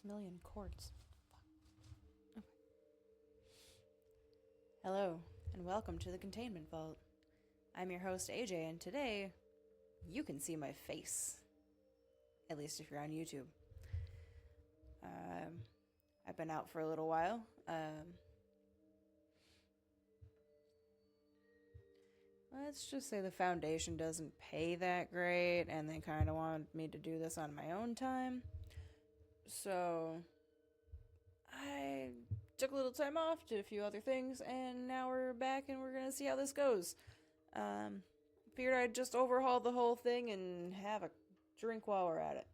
million quartz. Okay. Hello, and welcome to the Containment Vault. I'm your host, AJ, and today, you can see my face. At least if you're on YouTube. I've been out for a little while. Let's just say the Foundation doesn't pay that great, and they kind of wanted me to do this on my own time. So, I took a little time off, did a few other things, and now we're back and we're gonna see how this goes. Figured I'd just overhaul the whole thing and have a drink while we're at it.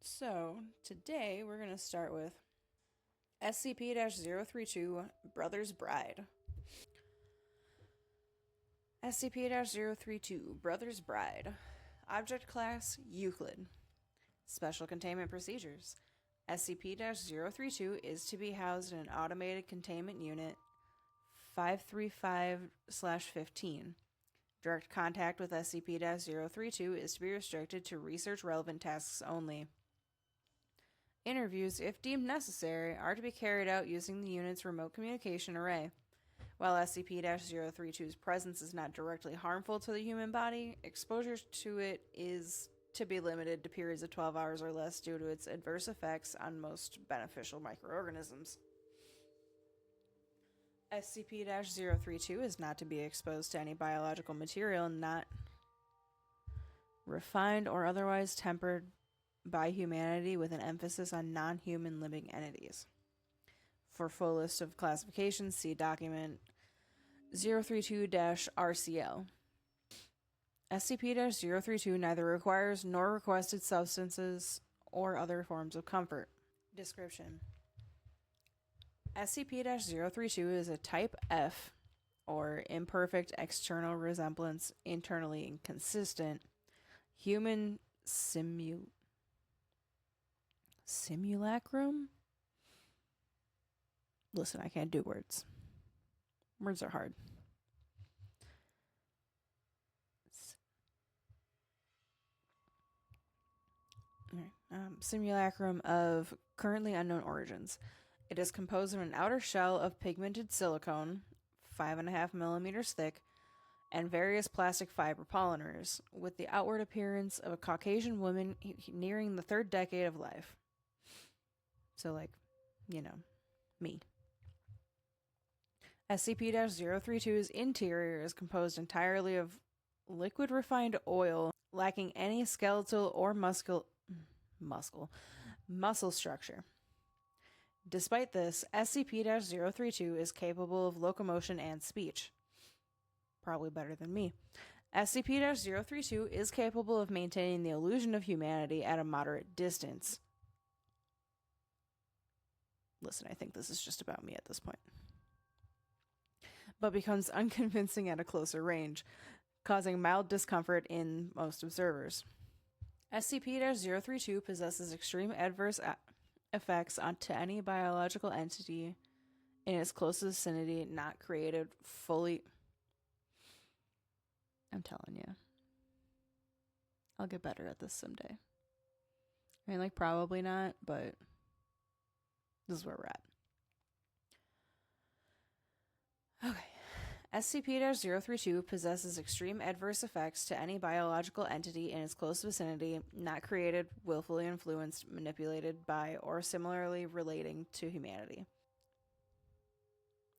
So, today we're gonna start with SCP-032, Brother's Bride. SCP-032, Brother's Bride. Object Class, Euclid. Special Containment Procedures. SCP-032 is to be housed in an Automated Containment Unit 535/15. Direct contact with SCP-032 is to be restricted to research-relevant tasks only. Interviews, if deemed necessary, are to be carried out using the unit's remote communication array. While SCP-032's presence is not directly harmful to the human body, exposure to it is to be limited to periods of 12 hours or less due to its adverse effects on most beneficial microorganisms. SCP-032 is not to be exposed to any biological material not refined or otherwise tempered by humanity, with an emphasis on non-human living entities. For full list of classifications, see document 032-RCL. SCP-032 neither requires nor requested substances or other forms of comfort. Description: SCP-032 is a Type F, or imperfect external resemblance, internally inconsistent, human simulacrum? Listen, I can't do words. Words are hard. Simulacrum of currently unknown origins. It is composed of an outer shell of pigmented silicone, 5.5 millimeters thick, and various plastic fiber polymers, with the outward appearance of a Caucasian woman nearing the third decade of life. So, me. SCP-032's interior is composed entirely of liquid refined oil, lacking any skeletal or muscle structure. Despite this, SCP-032 is capable of locomotion and speech. Probably better than me. SCP-032 is capable of maintaining the illusion of humanity at a moderate distance. Listen, I think this is just about me at this point. But becomes unconvincing at a closer range, causing mild discomfort in most observers. SCP-032 possesses extreme adverse effects onto any biological entity in its close vicinity not created fully. I'm telling you. I'll get better at this someday. I mean, probably not, but this is where we're at. Okay. SCP-032 possesses extreme adverse effects to any biological entity in its close vicinity not created, willfully influenced, manipulated by, or similarly relating to humanity.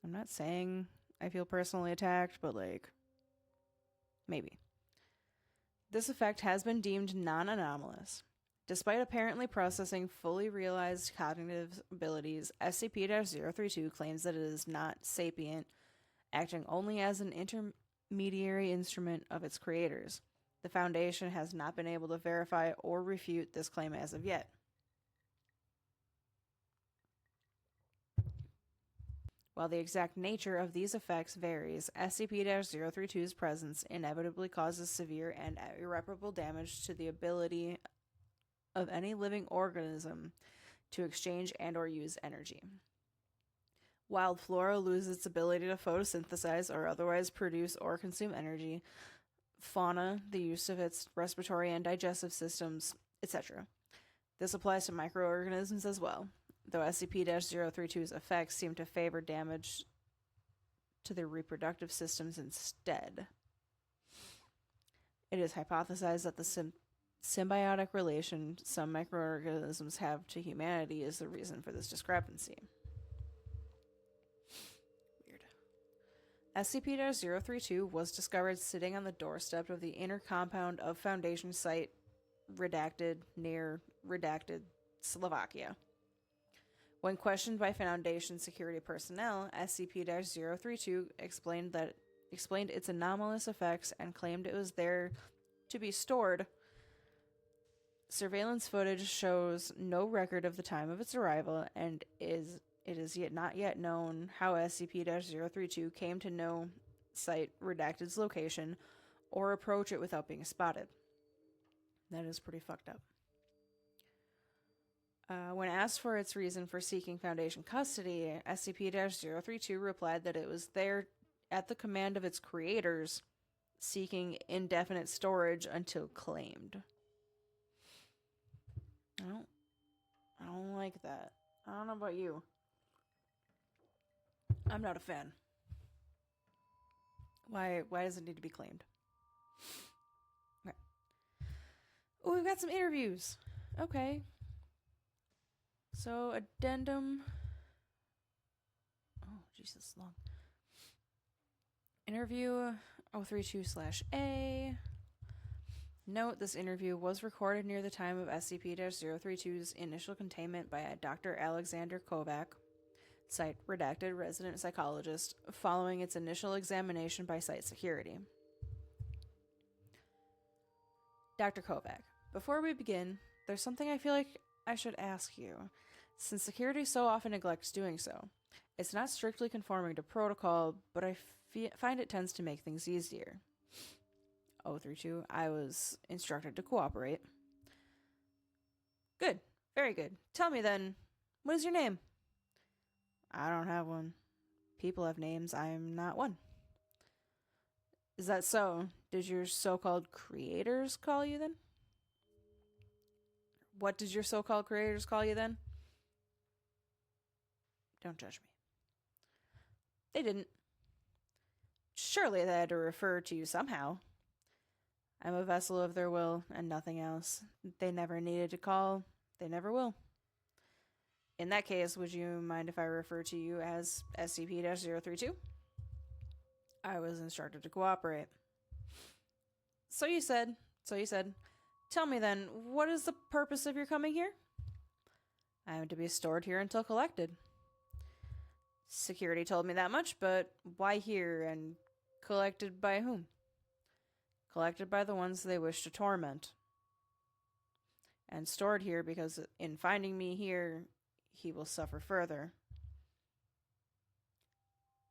I'm not saying I feel personally attacked, but maybe. This effect has been deemed non-anomalous. Despite apparently processing fully realized cognitive abilities, SCP-032 claims that it is not sapient, acting only as an intermediary instrument of its creators. The Foundation has not been able to verify or refute this claim as of yet. While the exact nature of these effects varies, SCP-032's presence inevitably causes severe and irreparable damage to the ability of any living organism to exchange and or use energy. Wild flora lose its ability to photosynthesize or otherwise produce or consume energy. fauna, the use of its respiratory and digestive systems, etc. This applies to microorganisms as well, though SCP-032's effects seem to favor damage to their reproductive systems instead. It is hypothesized that the symbiotic relation some microorganisms have to humanity is the reason for this discrepancy. Weird. SCP-032 was discovered sitting on the doorstep of the inner compound of Foundation Site redacted near redacted Slovakia. When questioned by Foundation security personnel, SCP-032 explained its anomalous effects and claimed it was there to be stored. Surveillance footage shows no record of the time of its arrival, and it is not yet known how SCP-032 came to know Site Redacted's location or approach it without being spotted. That is pretty fucked up. When asked for its reason for seeking Foundation custody, SCP-032 replied that it was there at the command of its creators, seeking indefinite storage until claimed. I don't like that. I don't know about you. I'm not a fan. Why does it need to be claimed? Okay. Oh, we've got some interviews. Okay. So, addendum. Oh, Jesus, long. Interview 032/A. Note, this interview was recorded near the time of SCP-032's initial containment by a Dr. Alexander Kovac, Site Redacted resident psychologist, following its initial examination by Site security. Dr. Kovac, before we begin, there's something I feel like I should ask you, since security so often neglects doing so. It's not strictly conforming to protocol, but I find it tends to make things easier. 032, I was instructed to cooperate. Good. Very good. Tell me then, what is your name? I don't have one. People have names. I'm not one. Is that so? Did your so-called creators call you then? What did your so-called creators call you then? Don't judge me. They didn't. Surely they had to refer to you somehow. I'm a vessel of their will and nothing else. They never needed to call. They never will. In that case, would you mind if I refer to you as SCP-032? I was instructed to cooperate. So you said. Tell me then, what is the purpose of your coming here? I am to be stored here until collected. Security told me that much, but why here, and collected by whom? Collected by the ones they wish to torment. And stored here because in finding me here, he will suffer further.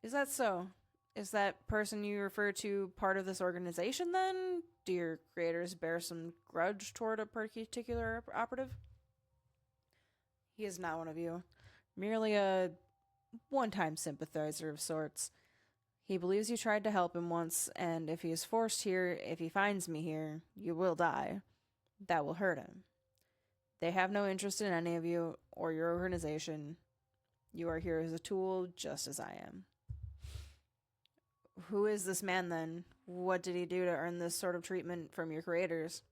Is that so? Is that person you refer to part of this organization then? Do your creators bear some grudge toward a particular operative? He is not one of you. Merely a one-time sympathizer of sorts. He believes you tried to help him once, and if he is forced here, if he finds me here, you will die. That will hurt him. They have no interest in any of you or your organization. You are here as a tool, just as I am. Who is this man, then? What did he do to earn this sort of treatment from your creators?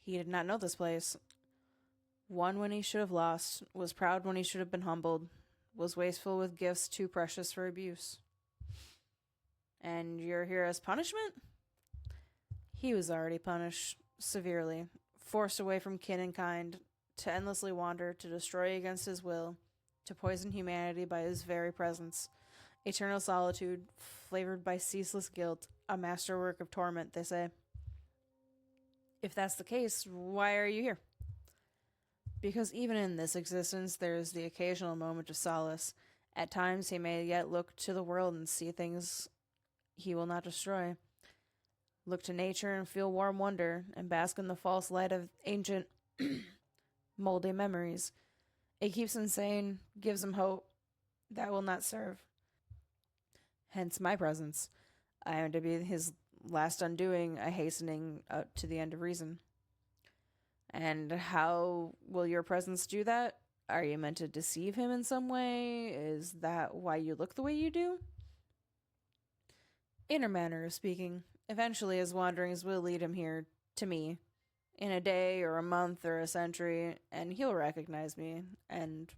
He did not know this place. Won when he should have lost, was proud when he should have been humbled, was wasteful with gifts too precious for abuse. And you're here as punishment? He was already punished severely, forced away from kin and kind, to endlessly wander, to destroy against his will, to poison humanity by his very presence. Eternal solitude, flavored by ceaseless guilt, a masterwork of torment, they say. If that's the case, why are you here? Because even in this existence, there is the occasional moment of solace. At times, he may yet look to the world and see things he will not destroy. Look to nature and feel warm wonder, and bask in the false light of ancient, moldy memories. It keeps him sane, gives him hope. That will not serve. Hence my presence. I am to be his last undoing, a hastening to the end of reason. And how will your presence do that? Are you meant to deceive him in some way? Is that why you look the way you do? In a manner of speaking, eventually his wanderings will lead him here to me. In a day or a month or a century, and he'll recognize me and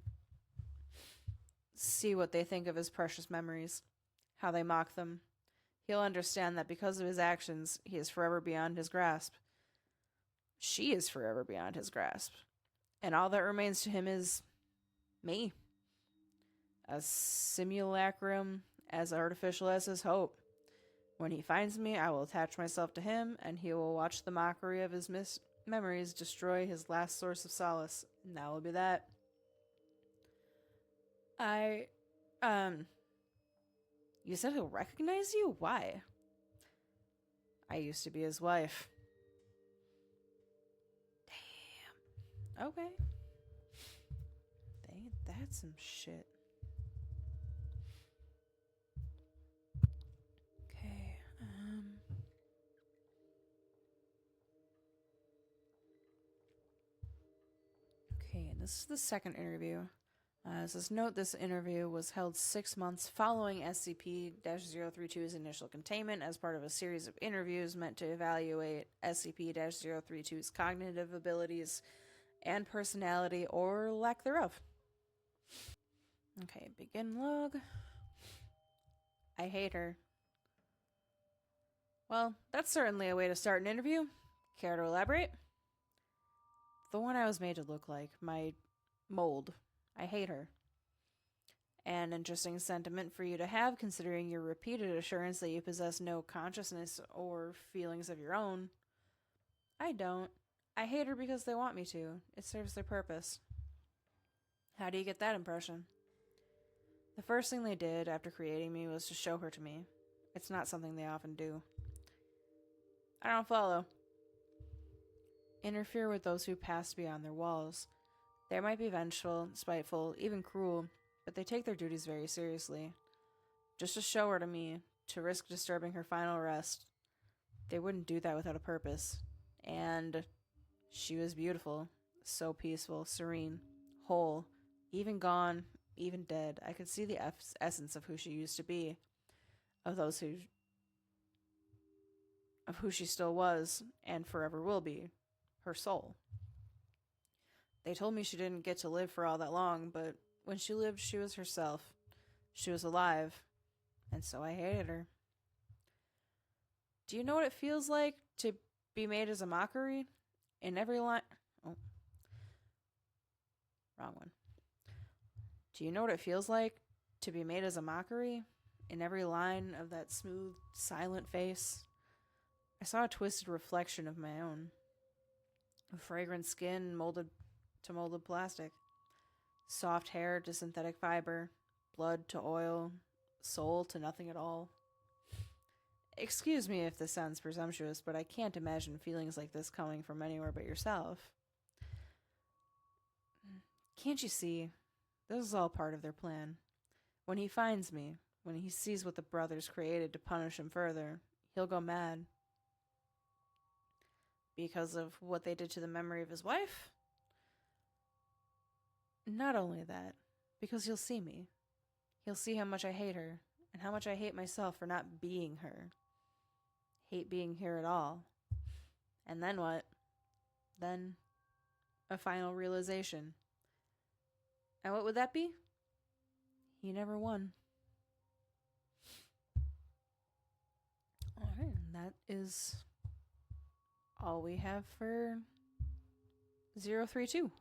see what they think of his precious memories, how they mock them. He'll understand that because of his actions, he is forever beyond his grasp. She is forever beyond his grasp. And all that remains to him is me. A simulacrum as artificial as his hope. When he finds me, I will attach myself to him, and he will watch the mockery of his memories destroy his last source of solace. And that will be that. You said he'll recognize you? Why? I used to be his wife. Damn. Okay. That's some shit. Okay, Okay, and this is the second interview. It says, note this interview was held 6 months following SCP-032's initial containment as part of a series of interviews meant to evaluate SCP-032's cognitive abilities and personality or lack thereof. Okay, begin log. I hate her. Well, that's certainly a way to start an interview. Care to elaborate? The one I was made to look like, my mold. I hate her. An interesting sentiment for you to have, considering your repeated assurance that you possess no consciousness or feelings of your own. I don't. I hate her because they want me to. It serves their purpose. How do you get that impression? The first thing they did after creating me was to show her to me. It's not something they often do. I don't follow. Interfere with those who pass beyond their walls. They might be vengeful, spiteful, even cruel, but they take their duties very seriously. Just to show her to me, to risk disturbing her final rest, they wouldn't do that without a purpose. And she was beautiful, so peaceful, serene, whole, even gone, even dead. I could see the essence of who she used to be, of who she still was and forever will be, her soul. They told me she didn't get to live for all that long, but when she lived, she was herself. She was alive, and so I hated her. Do you know what it feels like to be made as a mockery? In every line... Oh. Wrong one. Do you know what it feels like to be made as a mockery? In every line of that smooth, silent face, I saw a twisted reflection of my own. A fragrant skin molded to molded plastic. Soft hair to synthetic fiber. Blood to oil. Soul to nothing at all. Excuse me if this sounds presumptuous, but I can't imagine feelings like this coming from anywhere but yourself. Can't you see? This is all part of their plan. When he finds me, when he sees what the brothers created to punish him further, he'll go mad. Because of what they did to the memory of his wife? Not only that, because he'll see me. He'll see how much I hate her, and how much I hate myself for not being her. Hate being here at all. And then what? Then, a final realization. And what would that be? He never won. Alright, and that is all we have for 032.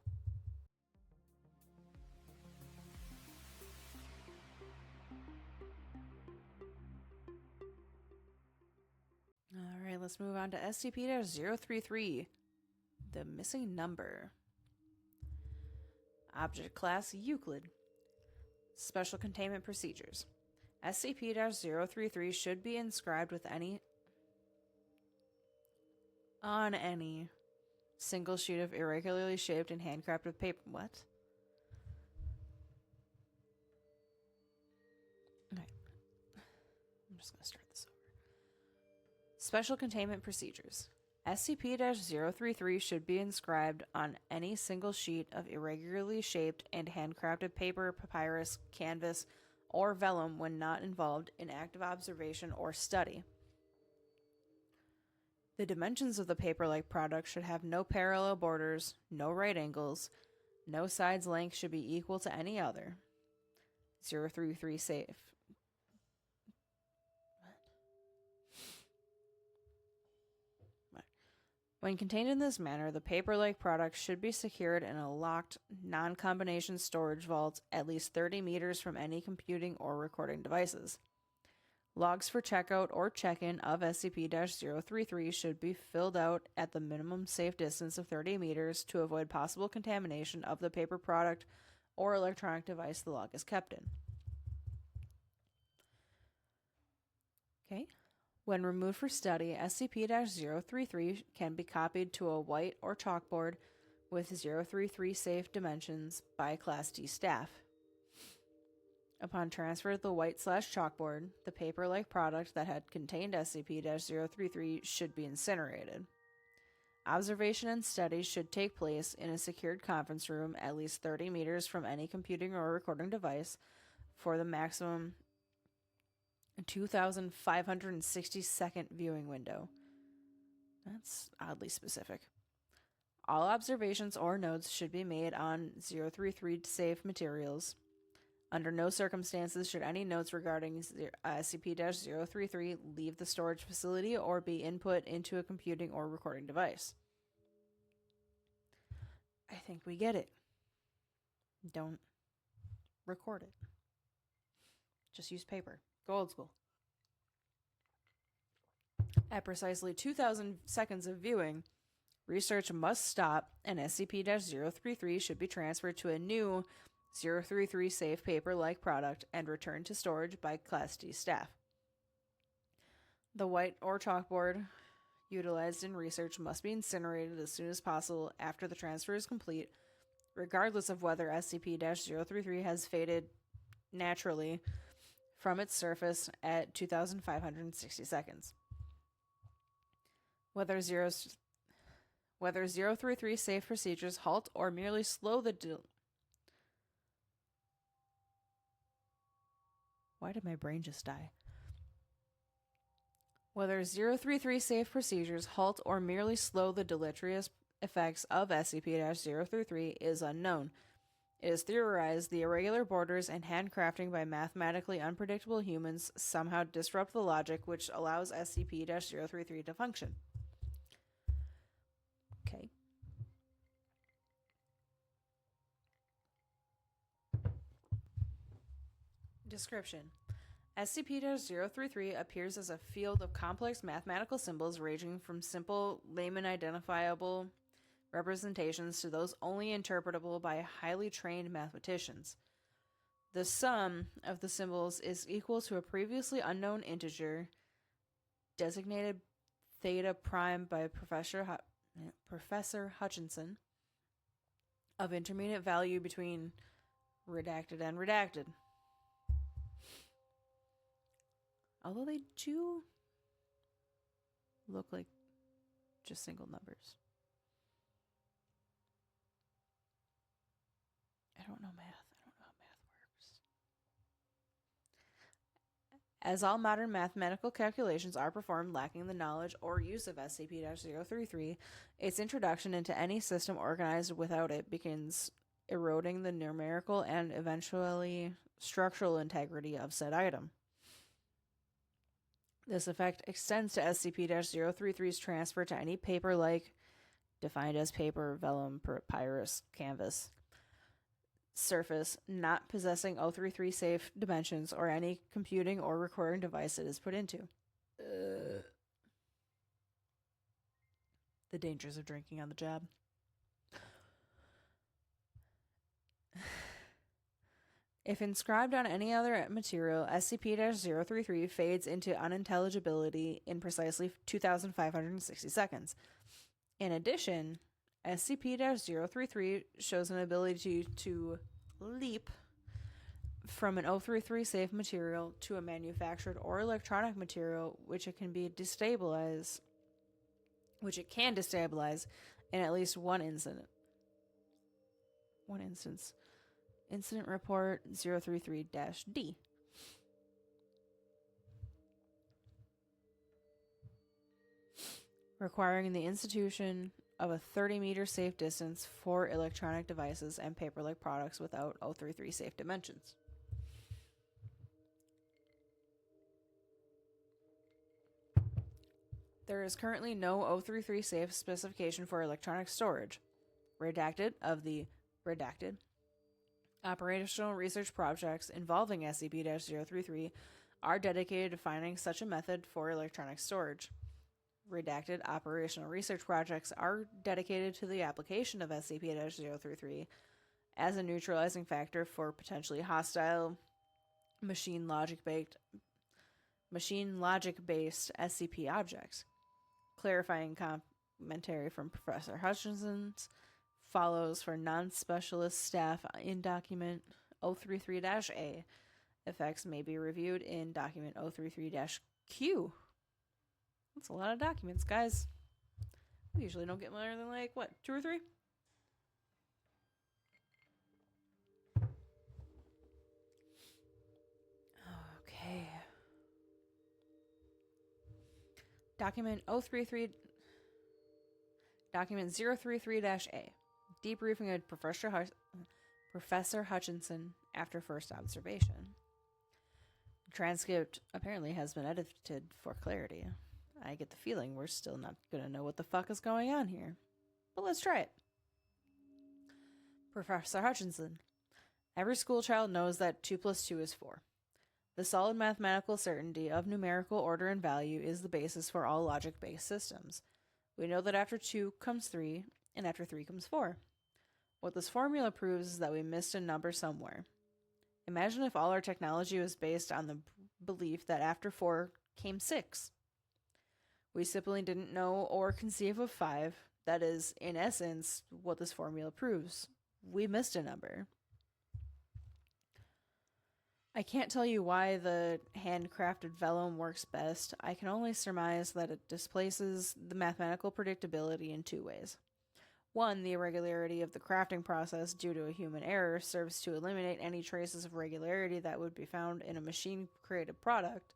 Alright, let's move on to SCP-033, the missing number. Object Class Euclid. Special Containment Procedures. SCP-033 should be inscribed with on any single sheet of irregularly shaped and handcrafted paper. What? Okay. I'm just going to start this over. Special Containment Procedures. SCP-033 should be inscribed on any single sheet of irregularly shaped and handcrafted paper, papyrus, canvas, or vellum when not involved in active observation or study. The dimensions of the paper-like product should have no parallel borders, no right angles, no sides length should be equal to any other. 033 safe. When contained in this manner, the paper-like product should be secured in a locked, non-combination storage vault at least 30 meters from any computing or recording devices. Logs for checkout or check-in of SCP-033 should be filled out at the minimum safe distance of 30 meters to avoid possible contamination of the paper product or electronic device the log is kept in. Okay. When removed for study, SCP-033 can be copied to a white or chalkboard with 033 safe dimensions by Class D staff. Upon transfer to the white/chalkboard, the paper-like product that had contained SCP-033 should be incinerated. Observation and study should take place in a secured conference room at least 30 meters from any computing or recording device for the maximum 2,560-second viewing window. That's oddly specific. All observations or notes should be made on 033 safe materials. Under no circumstances should any notes regarding SCP-033 leave the storage facility or be input into a computing or recording device. I think we get it. Don't record it. Just use paper. Go old school. At precisely 2,000 seconds of viewing, research must stop and SCP-033 should be transferred to a new 033 safe paper-like product and returned to storage by Class D staff. The white or chalkboard utilized in research must be incinerated as soon as possible after the transfer is complete, regardless of whether SCP-033 has faded naturally from its surface at 2,560 seconds. Whether 033 safe procedures halt or merely slow the Why did my brain just die? Whether 033 safe procedures halt or merely slow the deleterious effects of SCP-033 is unknown. It is theorized the irregular borders and handcrafting by mathematically unpredictable humans somehow disrupt the logic which allows SCP-033 to function. Okay. Description. SCP-033 appears as a field of complex mathematical symbols ranging from simple, layman identifiable representations to those only interpretable by highly trained mathematicians. The sum of the symbols is equal to a previously unknown integer, designated theta prime by Professor Hutchinson, of intermediate value between redacted and redacted. Although they do look like just single numbers. I don't know math. I don't know how math works. As all modern mathematical calculations are performed lacking the knowledge or use of SCP-033, its introduction into any system organized without it begins eroding the numerical and eventually structural integrity of said item. This effect extends to SCP-033's transfer to any paper-like, defined as paper, vellum, papyrus, canvas, surface not possessing 033 safe dimensions or any computing or recording device it is put into. The dangers of drinking on the job. If inscribed on any other material, SCP-033 fades into unintelligibility in precisely 2,560 seconds. In addition, SCP-033 shows an ability to leap from an 033 safe material to a manufactured or electronic material which it can destabilize in at least one instance. Incident report 033-D. Requiring the institution of a 30-meter safe distance for electronic devices and paper-like products without 033 safe dimensions. There is currently no 033 safe specification for electronic storage. Redacted of the redacted. Operational research projects involving SCP-033 are dedicated to finding such a method for electronic storage. Redacted operational research projects are dedicated to the application of SCP-033 as a neutralizing factor for potentially hostile machine logic-based SCP objects. Clarifying commentary from Professor Hutchinson follows for non-specialist staff in document 033-A. Effects may be reviewed in document 033-Q. That's a lot of documents, guys. We usually don't get more than, 2 or 3? Okay. Document 033-A. Debriefing of Professor Hutchinson after first observation. The transcript apparently has been edited for clarity. I get the feeling we're still not going to know what the fuck is going on here. But let's try it. Professor Hutchinson. Every school child knows that 2 plus 2 is 4. The solid mathematical certainty of numerical order and value is the basis for all logic-based systems. We know that after 2 comes 3, and after 3 comes 4. What this formula proves is that we missed a number somewhere. Imagine if all our technology was based on the belief that after 4 came 6. We simply didn't know or conceive of 5. That is, in essence, what this formula proves. We missed a number. I can't tell you why the handcrafted vellum works best. I can only surmise that it displaces the mathematical predictability in 2 ways. 1, the irregularity of the crafting process due to a human error serves to eliminate any traces of regularity that would be found in a machine-created product.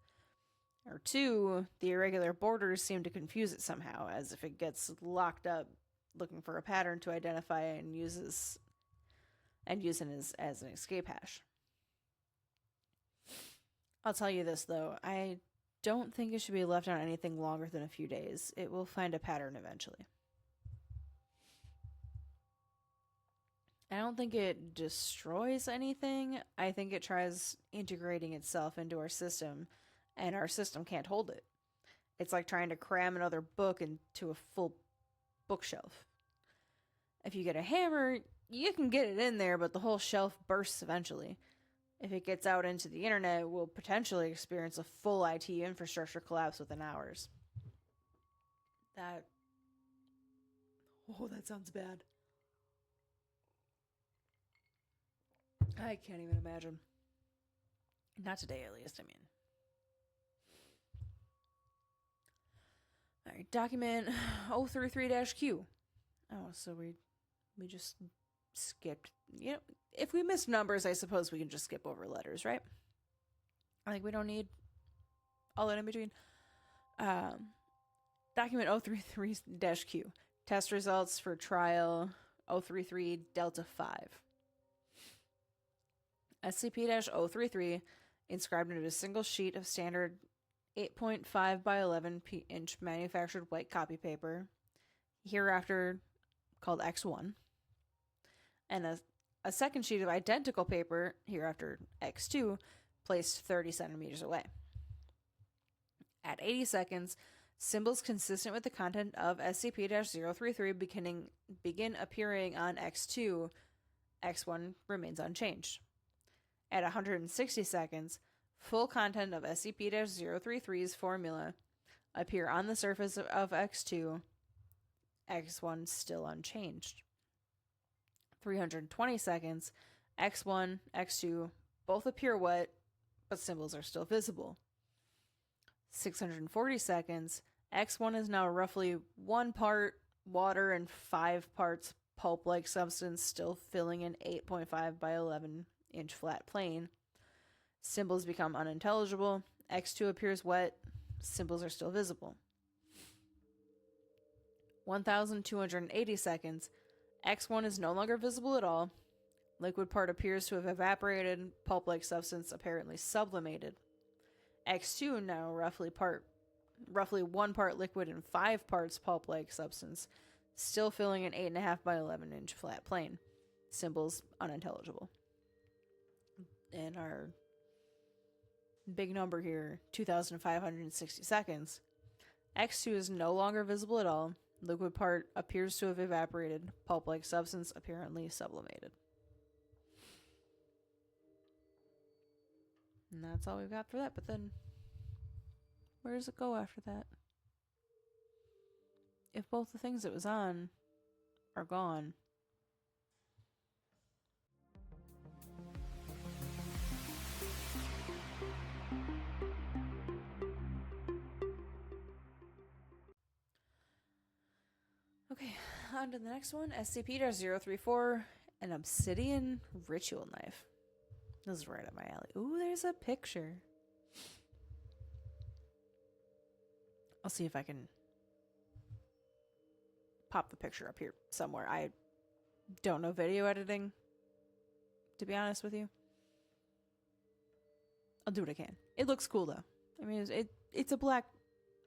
Or 2, the irregular borders seem to confuse it somehow, as if it gets locked up looking for a pattern to identify and use it as an escape hash. I'll tell you this, though. I don't think it should be left on anything longer than a few days. It will find a pattern eventually. I don't think it destroys anything. I think it tries integrating itself into our system, and our system can't hold it. It's like trying to cram another book into a full bookshelf. If you get a hammer, you can get it in there, but the whole shelf bursts eventually. If it gets out into the internet, we'll potentially experience a full IT infrastructure collapse within hours. That sounds bad. I can't even imagine. Not today, at least, I mean. Alright, document 033-Q. Oh, so we just skipped. You know, if we miss numbers, I suppose we can just skip over letters, right? I think we don't need all that in between. Document 033-Q. Test results for trial 033 Delta 5. SCP-033, inscribed into a single sheet of standard 8.5 by 11 inch manufactured white copy paper, hereafter called X1, and a second sheet of identical paper, hereafter X2, placed 30 centimeters away. At 80 seconds, symbols consistent with the content of SCP-033 begin appearing on X2. X1 remains unchanged. At 160 seconds, full content of SCP-033's formula appear on the surface of X2. X1 still unchanged. 320 seconds, X1, X2 Both appear wet, but symbols are still visible. 640 seconds. X1 is now roughly 1 part water and 5 parts pulp-like substance, still filling an 8.5 by 11 inch flat plane. Symbols become unintelligible. X2 appears wet. Symbols are still visible. 1,280 seconds. X1 is no longer visible at all. Liquid part appears to have evaporated. Pulp-like substance apparently sublimated. X2 now roughly 1 part liquid and 5 parts pulp-like substance, still filling an 8.5 by 11 inch flat plane. Symbols unintelligible. And our big number here, 2,560 seconds. X2 is no longer visible at all. Liquid part appears to have evaporated. Pulp-like substance apparently sublimated. And that's all we've got for that. But then, where does it go after that? If both the things it was on are gone. Okay, on to the next one. SCP-034, an Obsidian ritual knife. This is right up my alley. Ooh, there's a picture. I'll see if I can pop the picture up here somewhere. I don't know video editing, to be honest with you. I'll do what I can. It looks cool, though. I mean, it's a black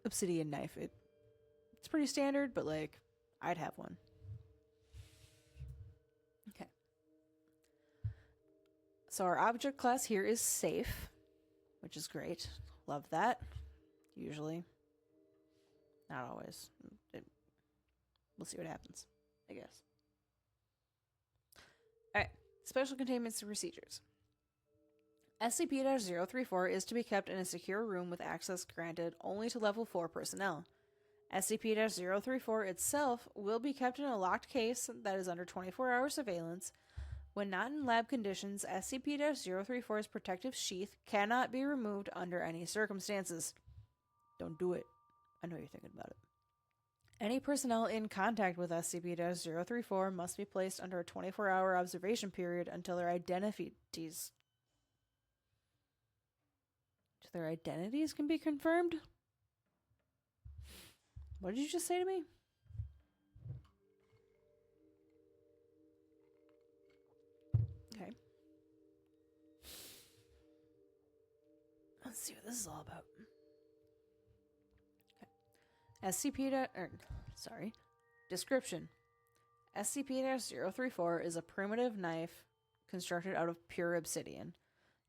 obsidian knife. It's pretty standard, but, like, I'd have one. Okay. So our object class here is safe, which is great. Love that. Usually. Not always. We'll see what happens, I guess. Alright. Special containment procedures. SCP-034 is to be kept in a secure room with access granted only to level 4 personnel. SCP-034 itself will be kept in a locked case that is under 24-hour surveillance. When not in lab conditions, SCP-034's protective sheath cannot be removed under any circumstances. Don't do it. I know you're thinking about it. Any personnel in contact with SCP-034 must be placed under a 24-hour observation period until their identities can be confirmed? What did you just say to me? Okay. Let's see what this is all about. Description. SCP-034 is a primitive knife constructed out of pure obsidian.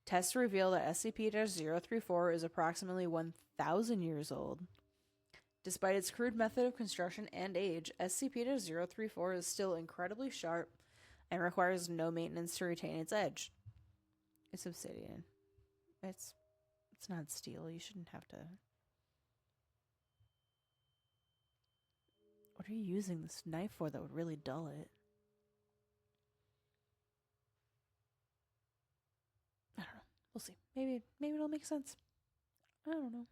Tests reveal that SCP-034 is approximately 1,000 years old. Despite its crude method of construction and age, SCP-034 is still incredibly sharp and requires no maintenance to retain its edge. It's obsidian. It's not steel. You shouldn't have to... What are you using this knife for that would really dull it? I don't know. We'll see. Maybe it'll make sense. I don't know.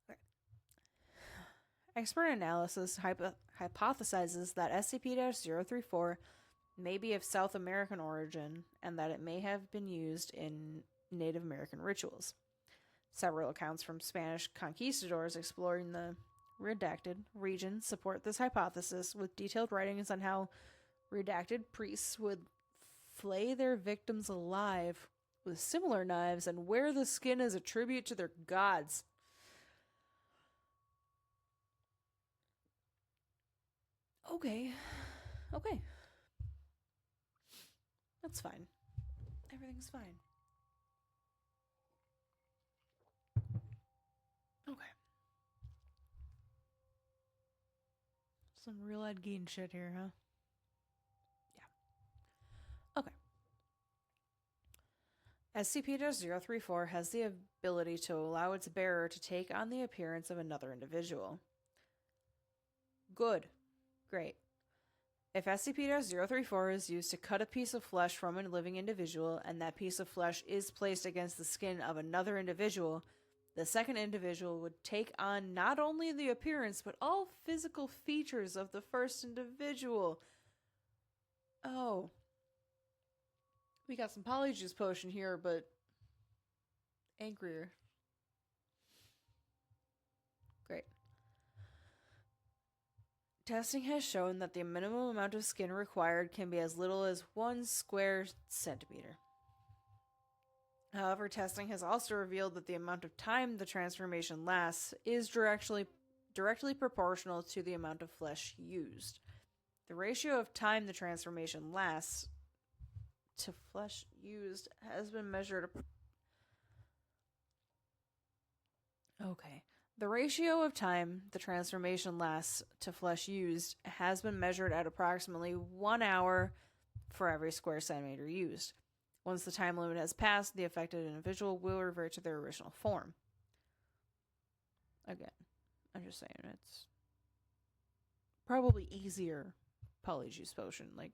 Okay. Expert analysis hypothesizes that SCP-034 may be of South American origin and that it may have been used in Native American rituals. Several accounts from Spanish conquistadors exploring the redacted region support this hypothesis, with detailed writings on how redacted priests would flay their victims alive with similar knives and wear the skin as a tribute to their gods. Okay. That's fine. Everything's fine. Okay. Some real Ed Gein shit here, huh? Yeah. Okay. SCP-034 has the ability to allow its bearer to take on the appearance of another individual. Good. Great. If SCP-034 is used to cut a piece of flesh from a living individual, and that piece of flesh is placed against the skin of another individual, the second individual would take on not only the appearance, but all physical features of the first individual. Oh. We got some polyjuice potion here, but angrier. Great. Testing has shown that the minimum amount of skin required can be as little as 1 square centimeter. However, testing has also revealed that the amount of time the transformation lasts is directly proportional to the amount of flesh used. The ratio of time the transformation lasts to flesh used has been measured. Okay. The ratio of time the transformation lasts to flesh used has been measured at approximately 1 hour for every square centimeter used. Once the time limit has passed, the affected individual will revert to their original form. Again, I'm just saying it's probably easier polyjuice potion, like,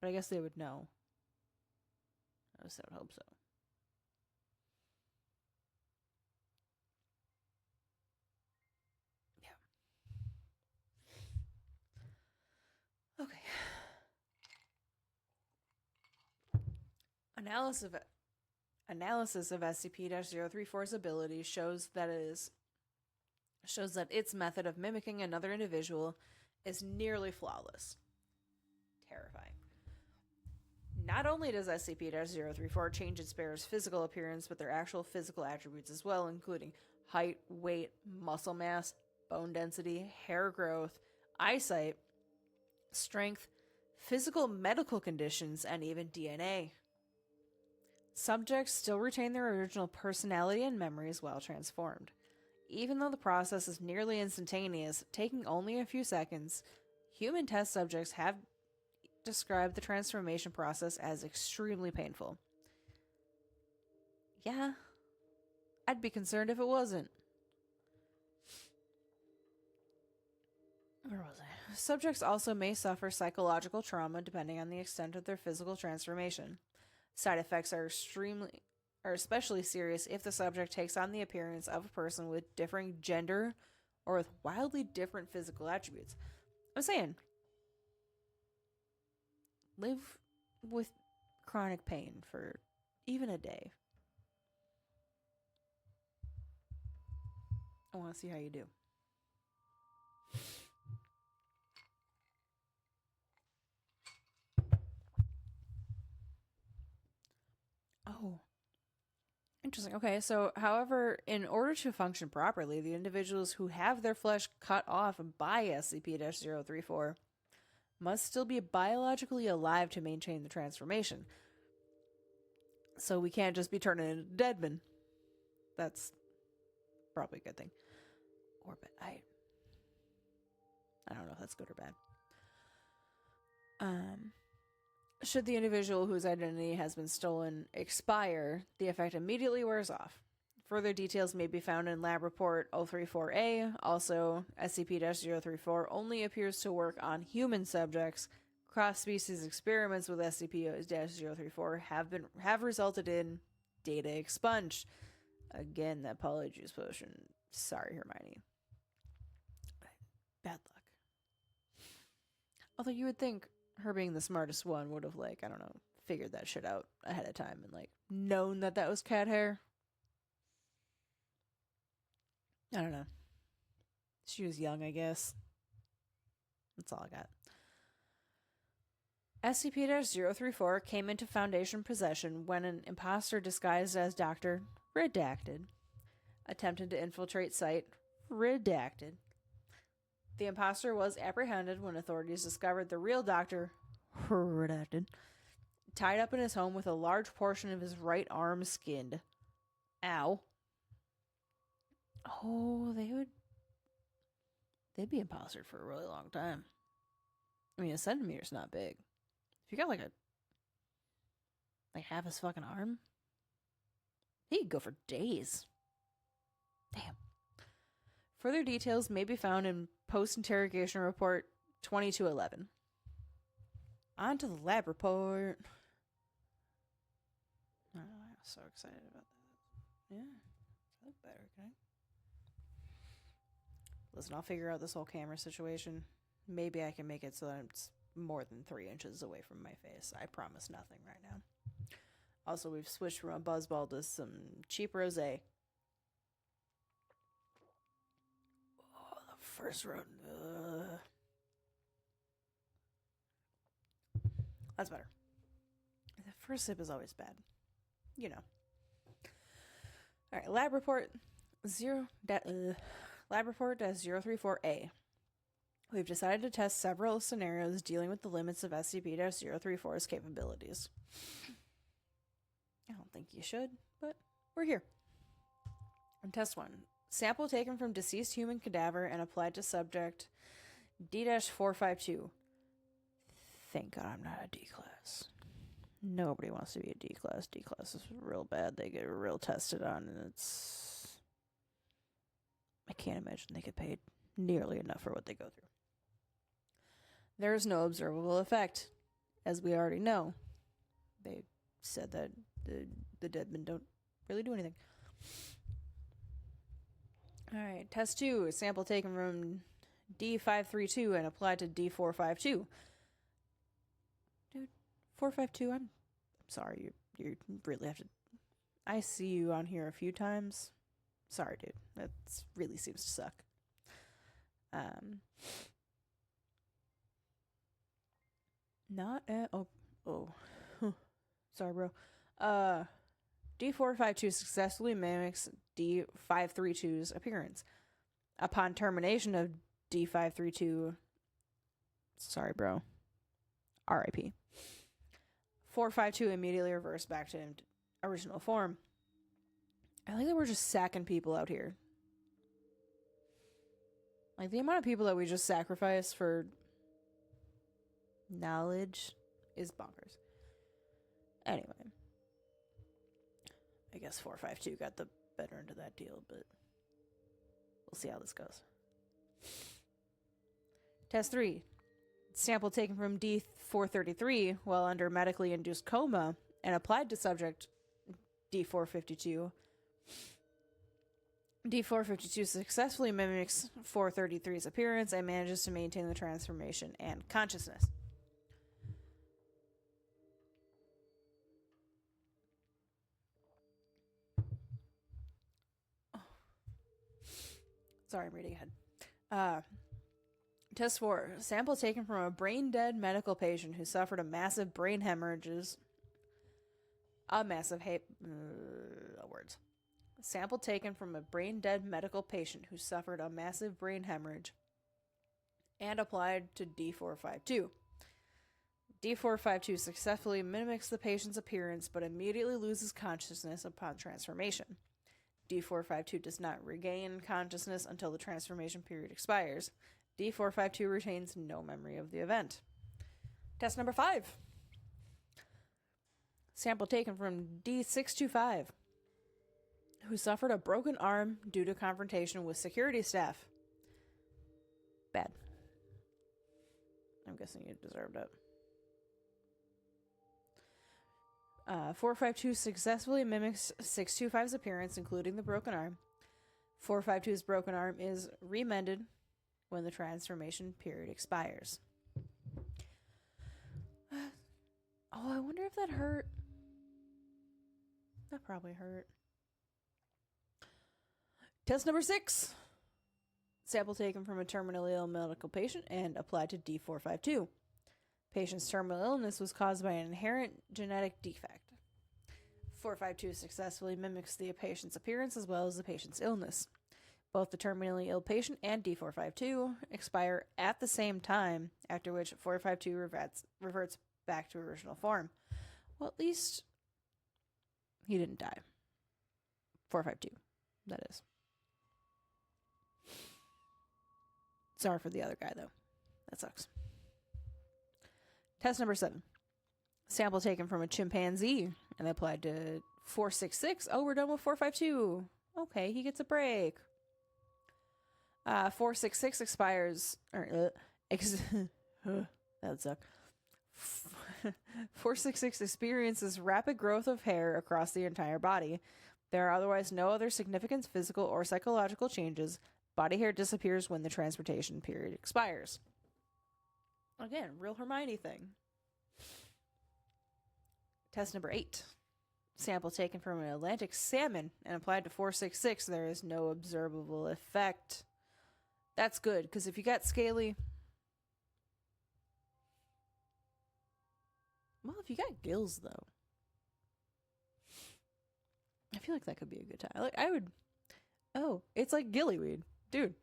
but I guess they would know. I would hope so. Okay. Analysis of SCP-034's ability shows that its method of mimicking another individual is nearly flawless. Terrifying. Not only does SCP-034 change its bearer's physical appearance, but their actual physical attributes as well, including height, weight, muscle mass, bone density, hair growth, eyesight, strength, physical medical conditions, and even DNA. Subjects still retain their original personality and memories while transformed. Even though the process is nearly instantaneous, taking only a few seconds, human test subjects have described the transformation process as extremely painful. Yeah, I'd be concerned if it wasn't. Where was I? Subjects also may suffer psychological trauma depending on the extent of their physical transformation. Side effects are especially serious if the subject takes on the appearance of a person with differing gender or with wildly different physical attributes. I'm saying, live with chronic pain for even a day. I want to see how you do. Oh. Interesting. Okay, so, however, in order to function properly, the individuals who have their flesh cut off by SCP-034 must still be biologically alive to maintain the transformation. So we can't just be turning into deadmen. That's probably a good thing. But I don't know if that's good or bad. Should the individual whose identity has been stolen expire, the effect immediately wears off. Further details may be found in Lab Report 034A. Also, SCP-034 only appears to work on human subjects. Cross-species experiments with SCP-034 have resulted in data expunged. Again, that polyjuice potion. Sorry, Hermione. Bad luck. Although you would think her being the smartest one would have, like, I don't know, figured that shit out ahead of time and, like, known that that was cat hair. I don't know. She was young, I guess. That's all I got. SCP-034 came into Foundation possession when an imposter disguised as Dr. Redacted attempted to infiltrate Site Redacted. The imposter was apprehended when authorities discovered the real Dr. Redacted tied up in his home with a large portion of his right arm skinned. Ow. Oh, they'd be impostered for a really long time. I mean, a centimeter's not big. If you got like half his fucking arm, he could go for days. Damn. Further details may be found in post-interrogation report 2211. On to the lab report. Oh, I'm so excited about that. Yeah, that's better, okay? Listen, I'll figure out this whole camera situation. Maybe I can make it so that it's more than 3 inches away from my face. I promise nothing right now. Also, we've switched from a buzzball to some cheap rosé. Oh, the first round. That's better. The first sip is always bad. You know. Alright, lab report 034A. We've decided to test several scenarios dealing with the limits of SCP-034's capabilities. I don't think you should, but we're here. On test 1. Sample taken from deceased human cadaver and applied to subject D-452. Thank God I'm not a D class. Nobody wants to be a D class. D class is real bad. They get real tested on, and it's... I can't imagine they get paid nearly enough for what they go through. There is no observable effect, as we already know. They said that the dead men don't really do anything. Alright, test 2. A sample taken from D532 and applied to D452. Dude, 452, I'm sorry, you really have to... I see you on here a few times. Sorry, dude. That really seems to suck. Not at... Oh. Sorry, bro. D452 successfully mimics D532's appearance. Upon termination of D532... Sorry, bro. RIP. 452 immediately reversed back to original form. I like that we're just sacking people out here. Like, the amount of people that we just sacrifice for knowledge is bonkers. Anyway. I guess 452 got the better end of that deal, but we'll see how this goes. Test 3. Sample taken from D433 while under medically induced coma and applied to subject D452. D452 successfully mimics 433's appearance and manages to maintain the transformation and consciousness. Oh. Sorry, I'm reading ahead. Test 4. Sample taken from a brain-dead medical patient who suffered a massive brain hemorrhages. Words. Sample taken from a brain-dead medical patient who suffered a massive brain hemorrhage and applied to D452. D452 successfully mimics the patient's appearance but immediately loses consciousness upon transformation. D452 does not regain consciousness until the transformation period expires. D452 retains no memory of the event. Test number 5. Sample taken from D625, who suffered a broken arm due to confrontation with security staff. Bad. I'm guessing you deserved it. 452 successfully mimics 625's appearance, including the broken arm. 452's broken arm is remended when the transformation period expires. Oh, I wonder if that hurt. That probably hurt. Test number 6. Sample taken from a terminally ill medical patient and applied to D452. Patient's terminal illness was caused by an inherent genetic defect. 452 successfully mimics the patient's appearance as well as the patient's illness. Both the terminally ill patient and D452 expire at the same time, after which 452 reverts back to original form. Well, at least he didn't die. 452, that is. Sorry for the other guy, though. That sucks. Test number 7. Sample taken from a chimpanzee and applied to 466. Oh, we're done with 452. Okay, he gets a break. 466 That'd suck. 466 experiences rapid growth of hair across the entire body. There are otherwise no other significant physical or psychological changes. Body hair disappears when the transportation period expires. Again, real Hermione thing. Test number 8. Sample taken from an Atlantic salmon and applied to 466. There is no observable effect. That's good, because if you got scaly... Well, if you got gills, though... I feel like that could be a good time. Like, I would... Oh, it's like gillyweed. Dude.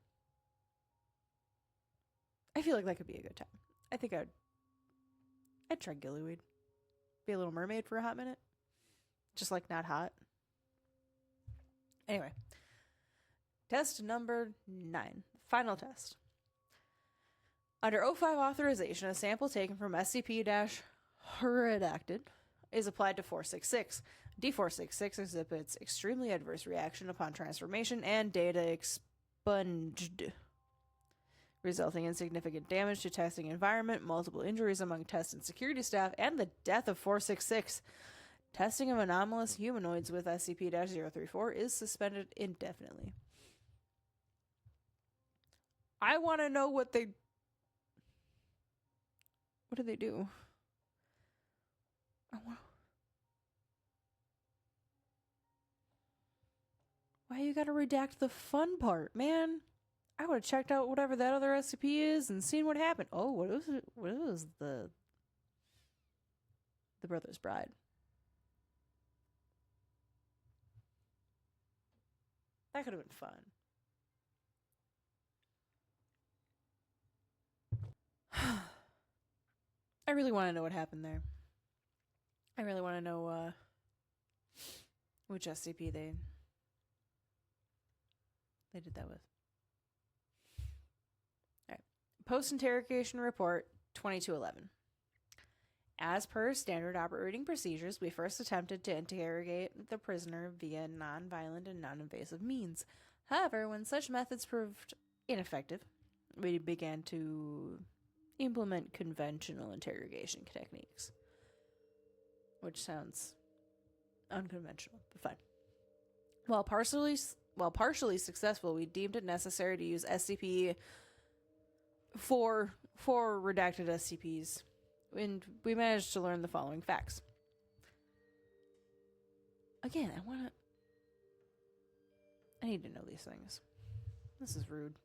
I feel like that could be a good time. I think I'd try gillyweed. Be a little mermaid for a hot minute. Just like not hot. Anyway. Test number 9. Final test. Under 05 authorization, a sample taken from SCP-redacted is applied to 466. D466 exhibits extremely adverse reaction upon transformation and data expunged, resulting in significant damage to testing environment, multiple injuries among test and security staff, and the death of 466. Testing of anomalous humanoids with SCP-034 is suspended indefinitely. I want to know what do they do? Why you gotta redact the fun part, man? I would have checked out whatever that other SCP is and seen what happened. Oh, what was it? What was the Brother's Bride? That could have been fun. I really want to know what happened there. I really want to know which SCP they did that with. All right. Post-interrogation report 2211. As per standard operating procedures, we first attempted to interrogate the prisoner via non-violent and non-invasive means. However, when such methods proved ineffective, we began to implement conventional interrogation techniques. Which sounds unconventional, but fine. While partially successful, we deemed it necessary to use SCP for redacted SCPs, and we managed to learn the following facts. Again, I need to know these things. This is rude.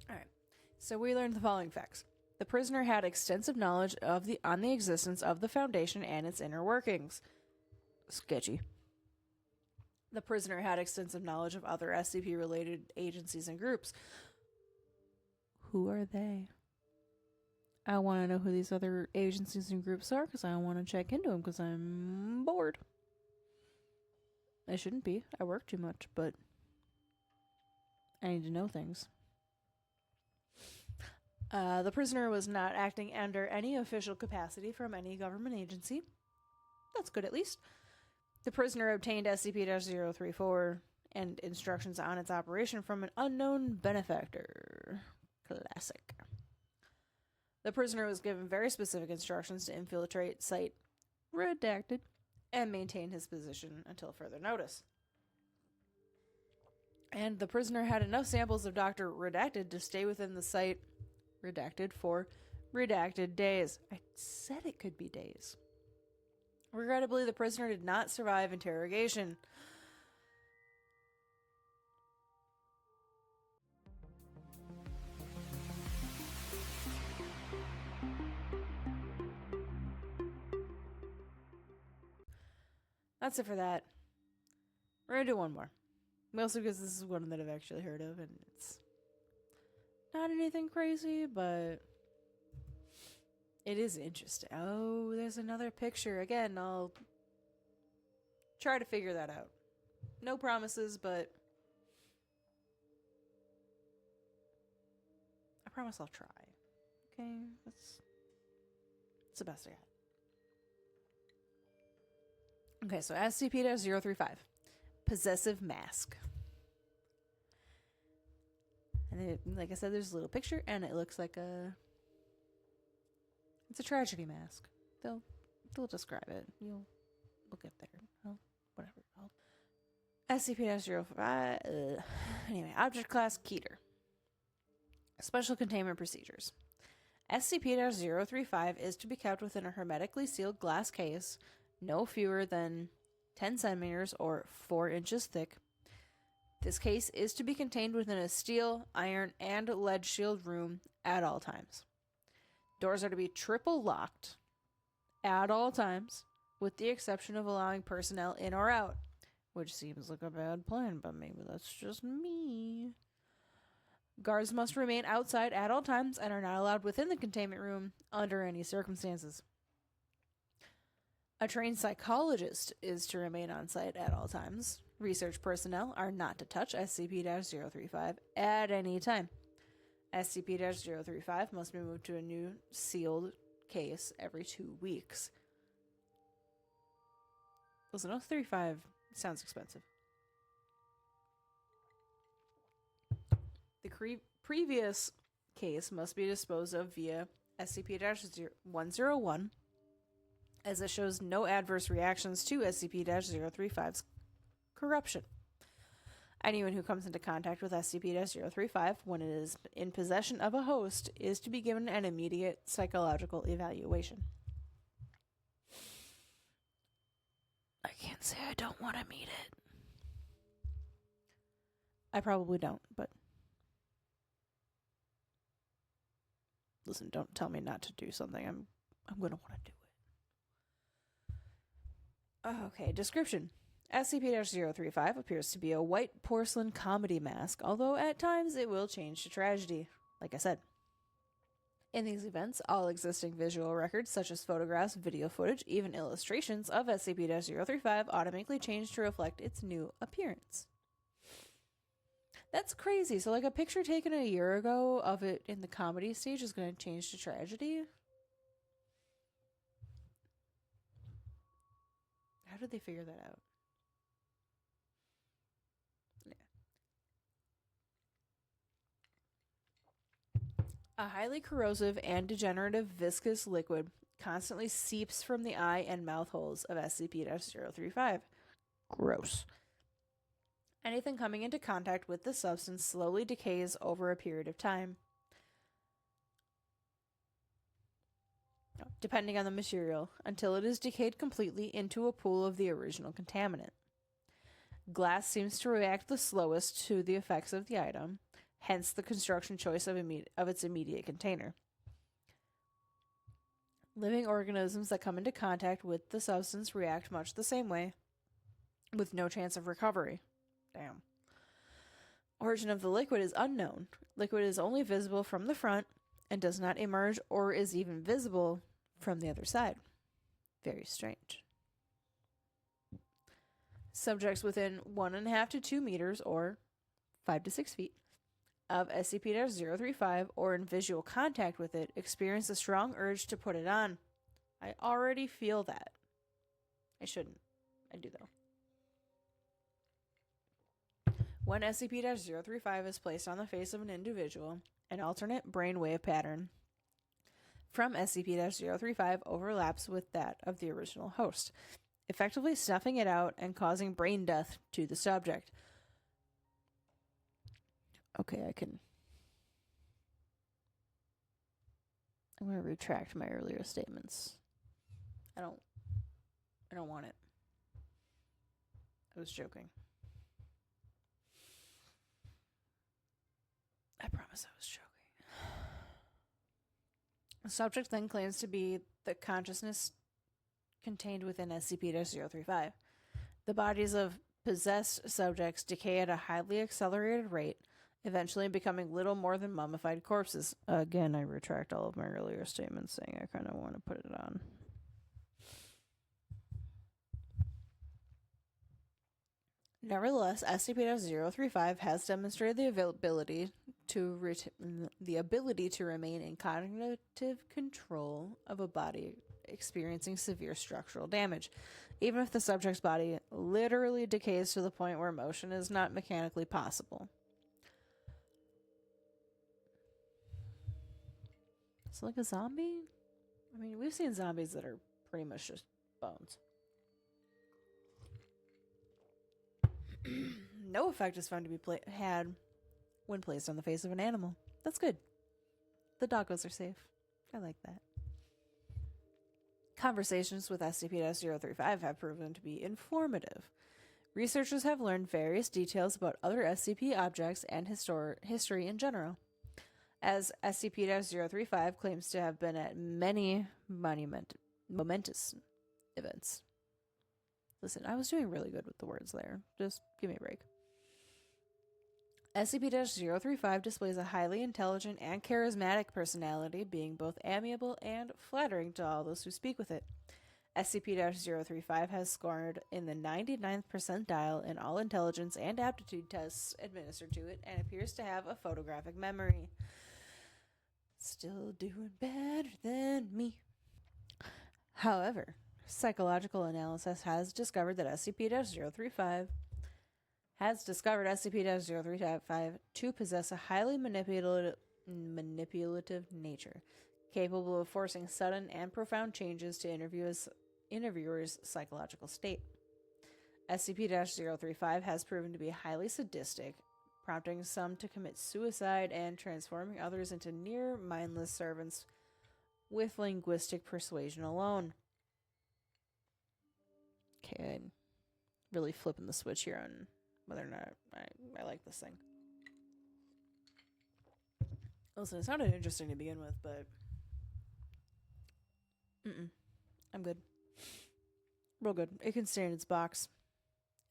Alright, so we learned the following facts. The prisoner had extensive knowledge on the existence of the Foundation and its inner workings. Sketchy. The prisoner had extensive knowledge of other SCP-related agencies and groups. Who are they? I want to know who these other agencies and groups are because I want to check into them because I'm bored. I shouldn't be. I work too much, but I need to know things. The prisoner was not acting under any official capacity from any government agency. That's good, at least. The prisoner obtained SCP-034 and instructions on its operation from an unknown benefactor. Classic. The prisoner was given very specific instructions to infiltrate site redacted and maintain his position until further notice. And the prisoner had enough samples of Dr. Redacted to stay within the site redacted for redacted days. I said it could be days. Regrettably, the prisoner did not survive interrogation. That's it for that. We're gonna do one more. Mostly because this is one that I've actually heard of, and it's not anything crazy, but it is interesting. Oh, there's another picture. Again, I'll try to figure that out. No promises, but I promise I'll try. Okay? That's the best I got. Okay, so SCP-035. Possessive Mask. And like I said, there's a little picture, and it looks like it's a tragedy mask. They'll describe it. We'll get there. Well, whatever. SCP-035. Anyway, object class Keter. Special containment procedures. SCP-035 is to be kept within a hermetically sealed glass case, no fewer than 10 centimeters or 4 inches thick. This case is to be contained within a steel, iron, and lead shield room at all times. Doors are to be triple locked at all times, with the exception of allowing personnel in or out, which seems like a bad plan, but maybe that's just me. Guards must remain outside at all times and are not allowed within the containment room under any circumstances. A trained psychologist is to remain on site at all times. Research personnel are not to touch SCP-035 at any time. SCP-035 must be moved to a new sealed case every 2 weeks. Listen, 035 sounds expensive. The previous case must be disposed of via SCP-101, as it shows no adverse reactions to SCP-035's corruption. Anyone who comes into contact with SCP-035 when it is in possession of a host is to be given an immediate psychological evaluation. I can't say I don't want to meet it. I probably don't, but listen, don't tell me not to do something. I'm going to want to do it. Okay, description. SCP-035 appears to be a white porcelain comedy mask, although at times it will change to tragedy, like I said. In these events, all existing visual records, such as photographs, video footage, even illustrations of SCP-035 automatically change to reflect its new appearance. That's crazy. So, like, a picture taken a year ago of it in the comedy stage is going to change to tragedy? How did they figure that out? A highly corrosive and degenerative viscous liquid constantly seeps from the eye and mouth holes of SCP-035. Gross. Anything coming into contact with the substance slowly decays over a period of time. Depending on the material, until it is decayed completely into a pool of the original contaminant. Glass seems to react the slowest to the effects of the item, hence the construction choice of its immediate container. Living organisms that come into contact with the substance react much the same way, with no chance of recovery. Damn. Origin of the liquid is unknown. Liquid is only visible from the front and does not emerge or is even visible from the other side. Very strange. Subjects within 1.5 to 2 meters or 5 to 6 feet of SCP-035 or in visual contact with it experience a strong urge to put it on. I already feel that. I shouldn't. I do though. When SCP-035 is placed on the face of an individual, an alternate brainwave pattern from SCP-035 overlaps with that of the original host, effectively snuffing it out and causing brain death to the subject. Okay, I'm going to retract my earlier statements. I don't want it. I was joking. I promise I was joking. The subject then claims to be the consciousness contained within SCP-035. The bodies of possessed subjects decay at a highly accelerated rate, eventually becoming little more than mummified corpses. Again, I retract all of my earlier statements saying I kind of want to put it on. Nevertheless, SCP-035 has demonstrated the ability to remain in cognitive control of a body experiencing severe structural damage, even if the subject's body literally decays to the point where motion is not mechanically possible. like a zombie? I mean, we've seen zombies that are pretty much just bones. No effect is found to be had when placed on the face of an animal. That's good. The doggos are safe. I like that. Conversations with SCP-035 have proven to be informative. Researchers have learned various details about other SCP objects and history in general. As SCP-035 claims to have been at many momentous events. Listen, I was doing really good with the words there. Just give me a break. SCP-035 displays a highly intelligent and charismatic personality, being both amiable and flattering to all those who speak with it. SCP-035 has scored in the 99th percentile in all intelligence and aptitude tests administered to it and appears to have a photographic memory. Still doing better than me. However, psychological analysis has discovered that SCP-035 to possess a highly manipulative nature, capable of forcing sudden and profound changes to interviewers' psychological state. SCP-035 has proven to be highly sadistic, prompting some to commit suicide and transforming others into near mindless servants with linguistic persuasion alone. Okay, I'm really flipping the switch here on whether or not I like this thing. Listen, it sounded interesting to begin with, but I'm good. Real good. It can stay in its box.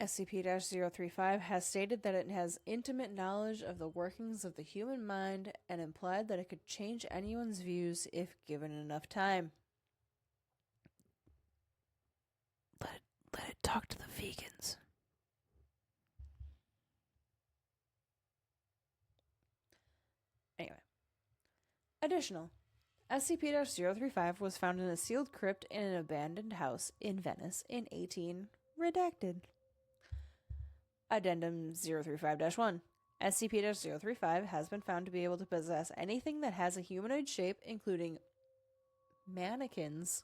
SCP-035 has stated that it has intimate knowledge of the workings of the human mind and implied that it could change anyone's views if given enough time. Let it talk to the vegans. Anyway. Additional. SCP-035 was found in a sealed crypt in an abandoned house in Venice in 18 redacted. Addendum 035-1. SCP-035 has been found to be able to possess anything that has a humanoid shape, including mannequins,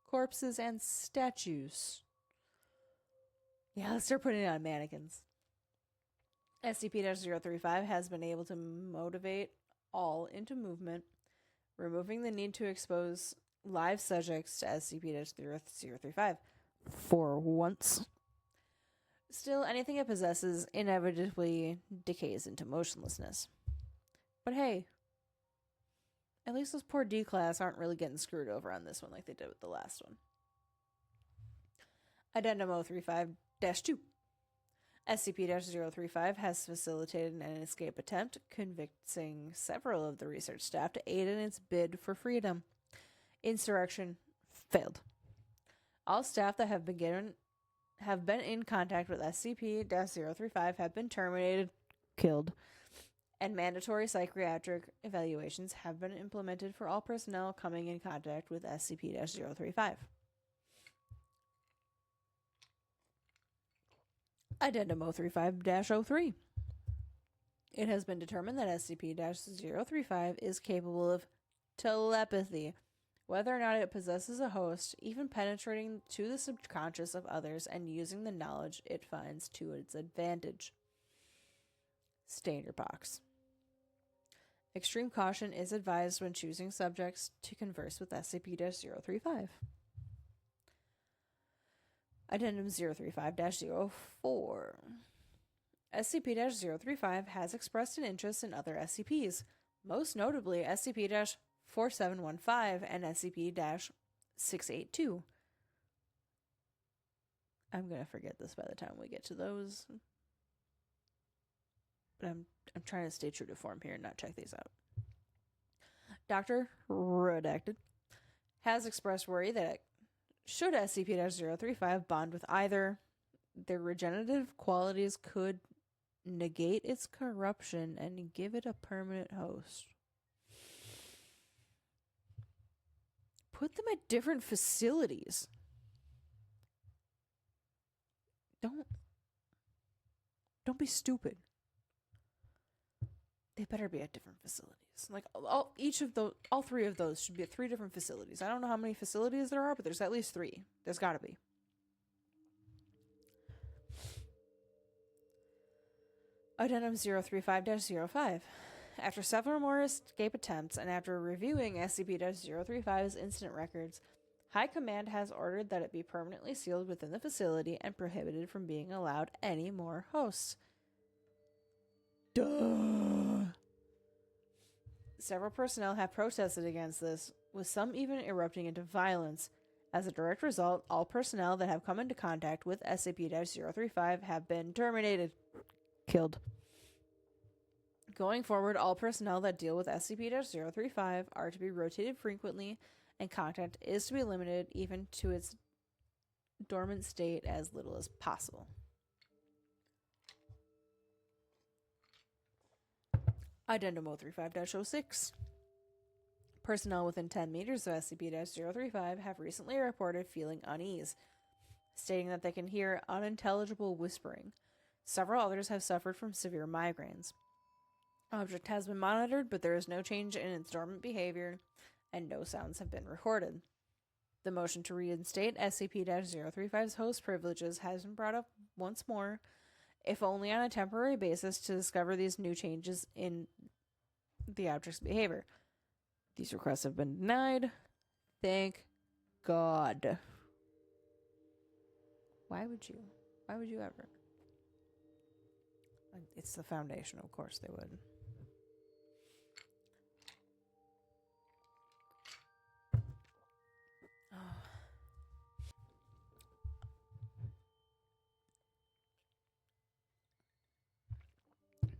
corpses, and statues. Yeah, let's start putting it on mannequins. SCP-035 has been able to motivate all into movement, removing the need to expose live subjects to SCP-035 for once. Still, anything it possesses inevitably decays into motionlessness. But hey, at least those poor D-Class aren't really getting screwed over on this one like they did with the last one. Addendum 035-2. SCP-035 has facilitated an escape attempt, convicting several of the research staff to aid in its bid for freedom. Insurrection failed. All staff that have been in contact with SCP-035 have been terminated, killed, and mandatory psychiatric evaluations have been implemented for all personnel coming in contact with SCP-035. Addendum 035-03. It has been determined that SCP-035 is capable of telepathy, whether or not it possesses a host, even penetrating to the subconscious of others and using the knowledge it finds to its advantage. Stay in your box. Extreme caution is advised when choosing subjects to converse with SCP-035. Addendum 035-04. SCP-035 has expressed an interest in other SCPs, most notably SCP-4715 and SCP-682. I'm going to forget this by the time we get to those. But I'm trying to stay true to form here and not check these out. Dr. Redacted has expressed worry that should SCP-035 bond with either, their regenerative qualities could negate its corruption and give it a permanent host. Put them at different facilities. Don't be stupid. They better be at different facilities. Like all three of those should be at 3 different facilities. I don't know how many facilities there are, but there's at least 3. There's got to be. Addendum 035-05. After several more escape attempts and after reviewing SCP-035's incident records, High Command has ordered that it be permanently sealed within the facility and prohibited from being allowed any more hosts. Duh! Several personnel have protested against this, with some even erupting into violence. As a direct result, all personnel that have come into contact with SCP-035 have been terminated. Killed. Going forward, all personnel that deal with SCP-035 are to be rotated frequently, and contact is to be limited even to its dormant state as little as possible. Addendum 035-06. Personnel within 10 meters of SCP-035 have recently reported feeling unease, stating that they can hear unintelligible whispering. Several others have suffered from severe migraines. Object has been monitored, but there is no change in its dormant behavior, and no sounds have been recorded. The motion to reinstate SCP-035's host privileges has been brought up once more, if only on a temporary basis, to discover these new changes in the object's behavior. These requests have been denied. Thank God. Why would you? Why would you ever? It's the Foundation, of course they would.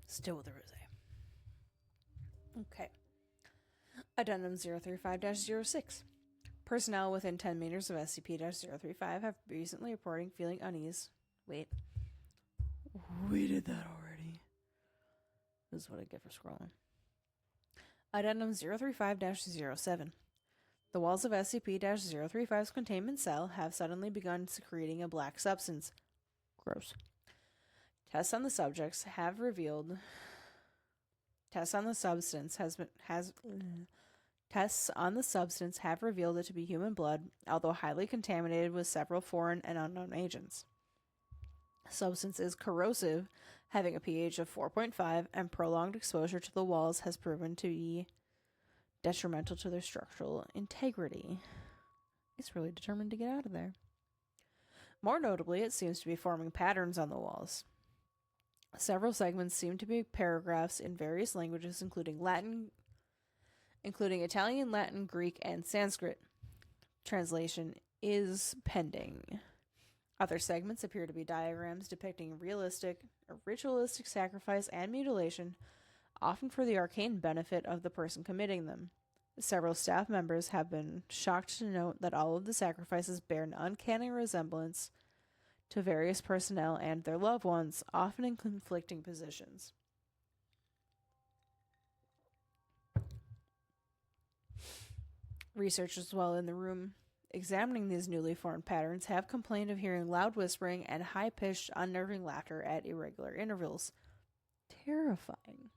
Still with the rosé. Okay. Addendum 035-06. Personnel within 10 meters of SCP-035 have recently reporting feeling unease. Wait. We did that already. This is what I get for scrolling. Addendum 035-07. The walls of SCP-035's containment cell have suddenly begun secreting a black substance. Gross. Tests on the substance have revealed it to be human blood, although highly contaminated with several foreign and unknown agents. Substance is corrosive, having a pH of 4.5, and prolonged exposure to the walls has proven to be detrimental to their structural integrity. It's really determined to get out of there. More notably, it seems to be forming patterns on the walls. Several segments seem to be paragraphs in various languages, including Italian, Latin, Greek, and Sanskrit. Translation is pending. Other segments appear to be diagrams depicting realistic or ritualistic sacrifice and mutilation, often for the arcane benefit of the person committing them. Several staff members have been shocked to note that all of the sacrifices bear an uncanny resemblance to various personnel and their loved ones, often in conflicting positions. Researchers while in the room examining these newly formed patterns have complained of hearing loud whispering and high-pitched, unnerving laughter at irregular intervals. Terrifying.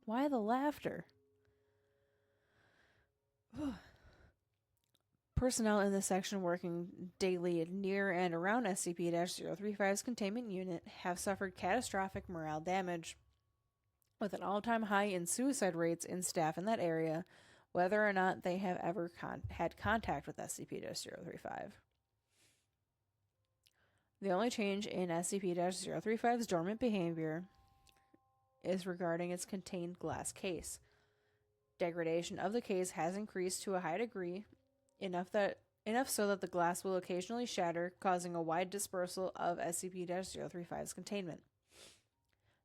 Why the laughter? Personnel in this section working daily near and around SCP-035's containment unit have suffered catastrophic morale damage, with an all-time high in suicide rates in staff in that area, whether or not they have ever had contact with SCP-035. The only change in SCP-035's dormant behavior is regarding its contained glass case. Degradation of the case has increased to a high degree, enough so that the glass will occasionally shatter, causing a wide dispersal of SCP-035's containment.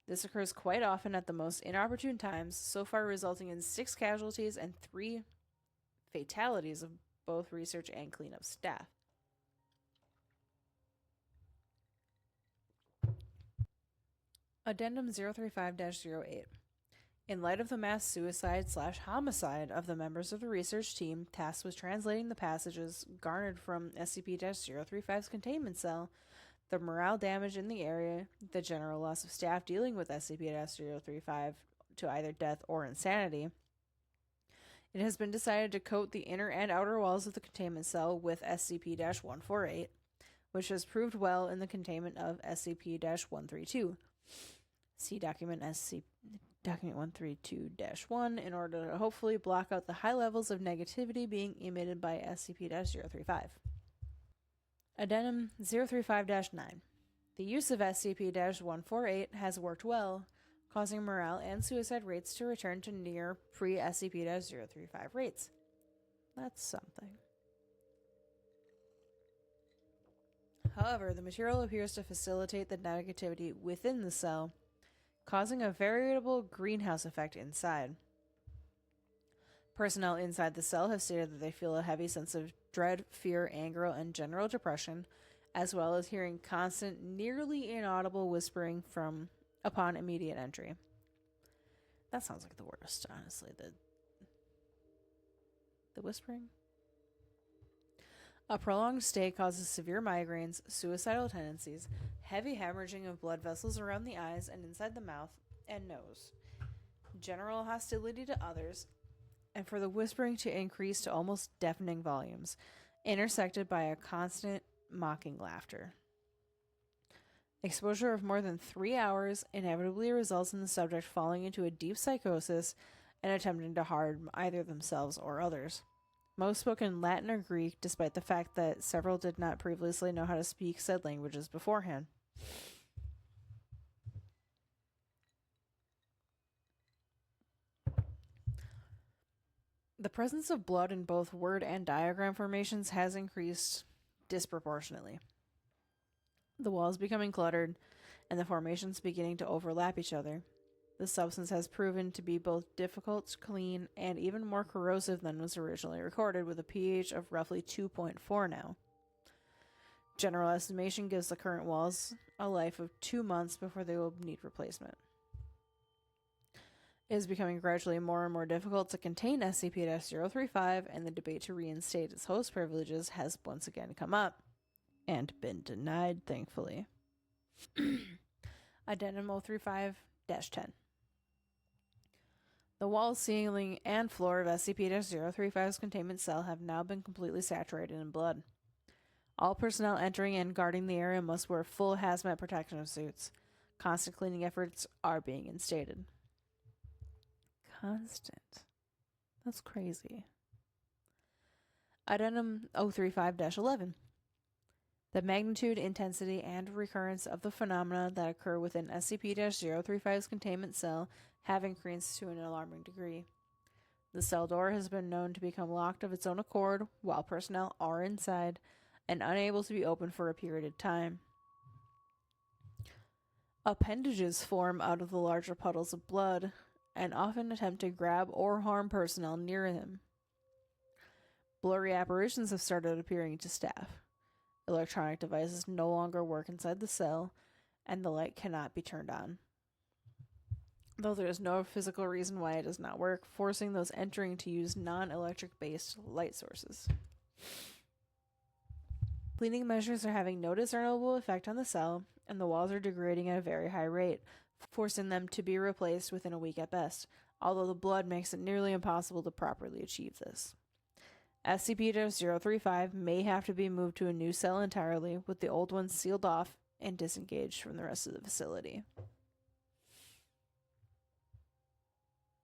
This occurs quite often at the most inopportune times, so far resulting in 6 casualties and 3 fatalities of both research and cleanup staff. Addendum 035-08. In light of the mass suicide/homicide of the members of the research team tasked with translating the passages garnered from SCP-035's containment cell, the morale damage in the area, the general loss of staff dealing with SCP-035 to either death or insanity, it has been decided to coat the inner and outer walls of the containment cell with SCP-148, which has proved well in the containment of SCP-132. See document 132-1 in order to hopefully block out the high levels of negativity being emitted by SCP-035. Addendum 035-9. The use of SCP-148 has worked well, causing morale and suicide rates to return to near pre-SCP-035 rates. That's something. However, the material appears to facilitate the negativity within the cell, causing a veritable greenhouse effect inside. Personnel inside the cell have stated that they feel a heavy sense of dread, fear, anger, and general depression, as well as hearing constant, nearly inaudible whispering upon immediate entry. That sounds like the worst, honestly. The whispering? A prolonged stay causes severe migraines, suicidal tendencies, heavy hemorrhaging of blood vessels around the eyes and inside the mouth and nose, general hostility to others, and for the whispering to increase to almost deafening volumes, intersected by a constant mocking laughter. Exposure of more than 3 hours inevitably results in the subject falling into a deep psychosis and attempting to harm either themselves or others. Most spoke in Latin or Greek, despite the fact that several did not previously know how to speak said languages beforehand. The presence of blood in both word and diagram formations has increased disproportionately. The walls becoming cluttered, and the formations beginning to overlap each other. The substance has proven to be both difficult to clean and even more corrosive than was originally recorded, with a pH of roughly 2.4 now. General estimation gives the current walls a life of 2 months before they will need replacement. It is becoming gradually more and more difficult to contain SCP-035, and the debate to reinstate its host privileges has once again come up, and been denied, thankfully. Addendum 035-10. The walls, ceiling, and floor of SCP-035's containment cell have now been completely saturated in blood. All personnel entering and guarding the area must wear full hazmat protection suits. Constant cleaning efforts are being instated. Constant. That's crazy. Addendum 035-11. The magnitude, intensity, and recurrence of the phenomena that occur within SCP-035's containment cell have increased to an alarming degree. The cell door has been known to become locked of its own accord while personnel are inside and unable to be opened for a period of time. Appendages form out of the larger puddles of blood and often attempt to grab or harm personnel near them. Blurry apparitions have started appearing to staff. Electronic devices no longer work inside the cell, and the light cannot be turned on. Though there is no physical reason why it does not work, forcing those entering to use non-electric based light sources. Cleaning measures are having no discernible effect on the cell, and the walls are degrading at a very high rate, forcing them to be replaced within a week at best, although the blood makes it nearly impossible to properly achieve this. SCP-035 may have to be moved to a new cell entirely, with the old one sealed off and disengaged from the rest of the facility.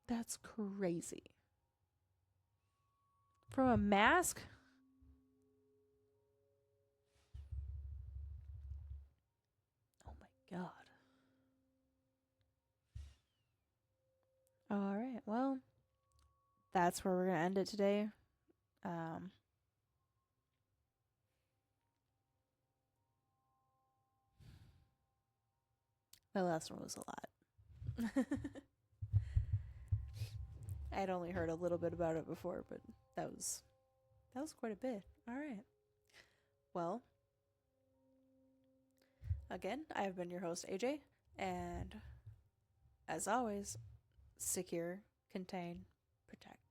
That's crazy. From a mask? Oh my god. Alright, well, that's where we're going to end it today. The last one was a lot. I'd only heard a little bit about it before, but that was quite a bit. All right. Well, again, I have been your host, AJ, and as always, secure, contain, protect.